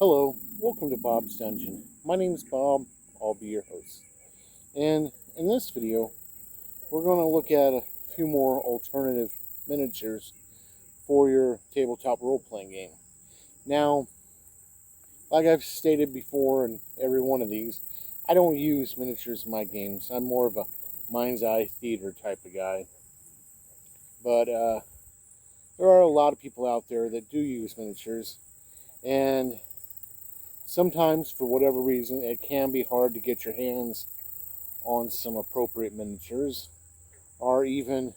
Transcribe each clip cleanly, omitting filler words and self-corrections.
Hello, welcome to Bob's Dungeon. My name is Bob, I'll be your host. And in this video, we're going to look at a few more alternative miniatures for your tabletop role-playing game. Now, like I've stated before in every one of these, I don't use miniatures in my games. I'm more of a mind's eye theater type of guy. But there are a lot of people out there that do use miniatures, and sometimes, for whatever reason, it can be hard to get your hands on some appropriate miniatures, or even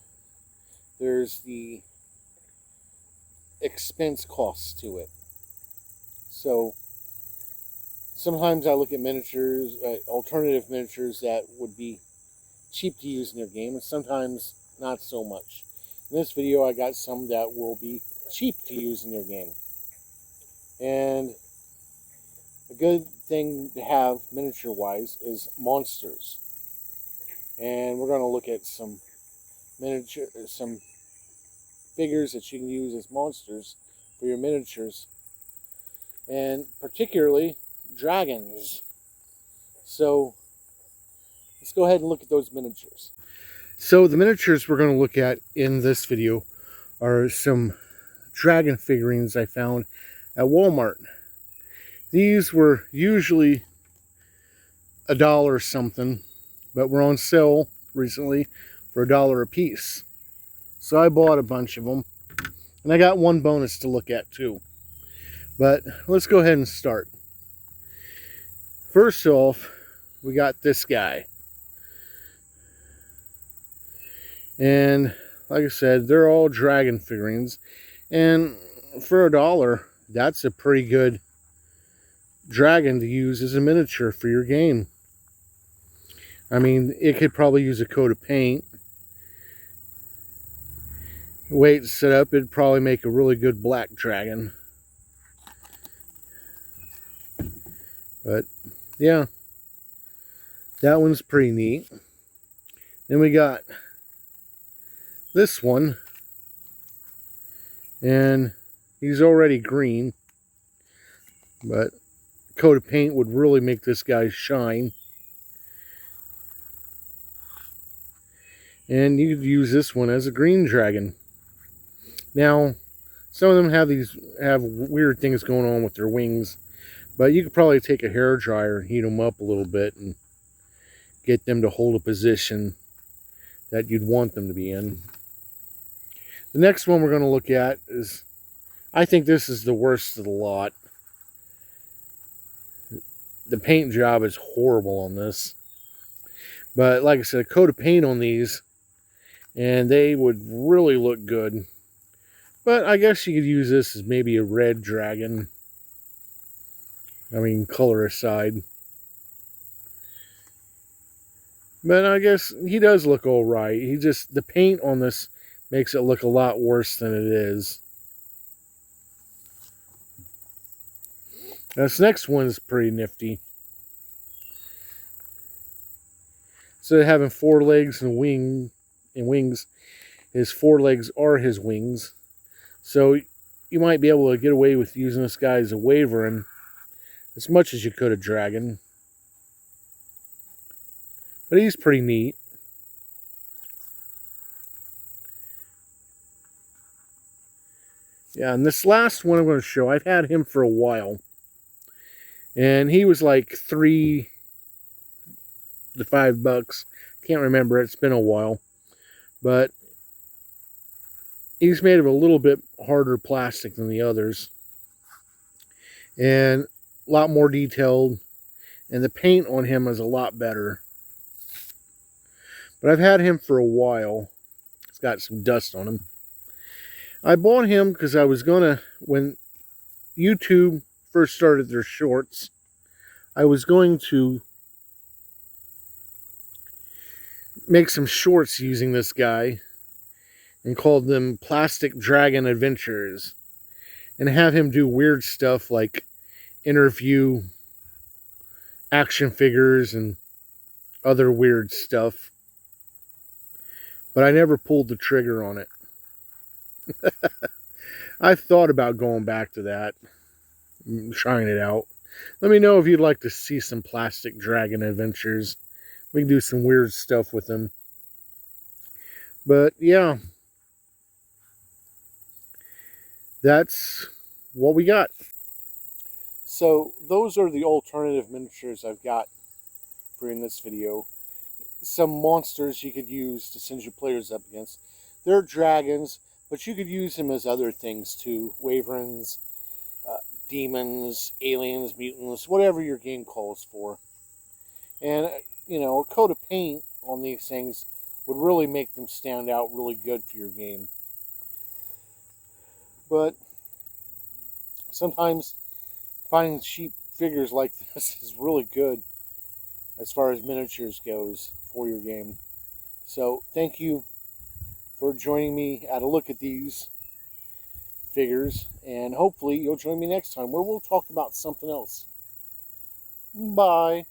there's the expense costs to it. So sometimes I look at miniatures, alternative miniatures that would be cheap to use in your game, and sometimes not so much. In this video, I got some that will be cheap to use in your game. And a good thing to have miniature-wise is monsters. And we're going to look at some figures that you can use as monsters for your miniatures. And particularly dragons. So let's go ahead and look at those miniatures. So the miniatures we're going to look at in this video are some dragon figurines I found at Walmart. These were usually $1 something, but were on sale recently for $1 a piece. So I bought a bunch of them, and I got one bonus to look at too. But let's go ahead and start. First off, we got this guy. And like I said, they're all dragon figurines. And for $1, that's a pretty good dragon to use as a miniature for your game. I mean, it could probably use a coat of paint. The way it's set up, it'd probably make a really good black dragon. But yeah, that one's pretty neat. Then we got this one, and he's already green, but a coat of paint would really make this guy shine. And you could use this one as a green dragon. Now, some of them have weird things going on with their wings, but you could probably take a hairdryer and heat them up a little bit and get them to hold a position that you'd want them to be in. The next one we're going to look at is, I think this is the worst of the lot. The paint job is horrible on this. But like I said, a coat of paint on these, and they would really look good. But I guess you could use this as maybe a red dragon. I mean, color aside. But I guess he does look alright. The paint on this makes it look a lot worse than it is. This next one is pretty nifty. Instead of having 4 legs and wings, his 4 legs are his wings. So you might be able to get away with using this guy as a wyvern as much as you could a dragon. But he's pretty neat. Yeah, and this last one I'm going to show, I've had him for a while. And he was like $3 to $5. Can't remember, it's been a while. But he's made of a little bit harder plastic than the others. And a lot more detailed. And the paint on him is a lot better. But I've had him for a while. It's got some dust on him. I bought him because I was going to, when YouTube first started their shorts, I was going to make some shorts using this guy and called them Plastic Dragon Adventures, and have him do weird stuff like interview action figures and other weird stuff. But I never pulled the trigger on it. I've thought about going back to that. trying it out. Let me know if you'd like to see some plastic dragon adventures. We can do some weird stuff with them. But yeah, that's what we got. So those are the alternative miniatures I've got for in this video. Some monsters you could use to send your players up against. They're dragons, but you could use them as other things too. Wyverns, demons, aliens, mutants, whatever your game calls for. And, you know, a coat of paint on these things would really make them stand out really good for your game. But sometimes finding cheap figures like this is really good as far as miniatures goes for your game. So thank you for joining me at a look at these figures, and hopefully you'll join me next time where we'll talk about something else. Bye.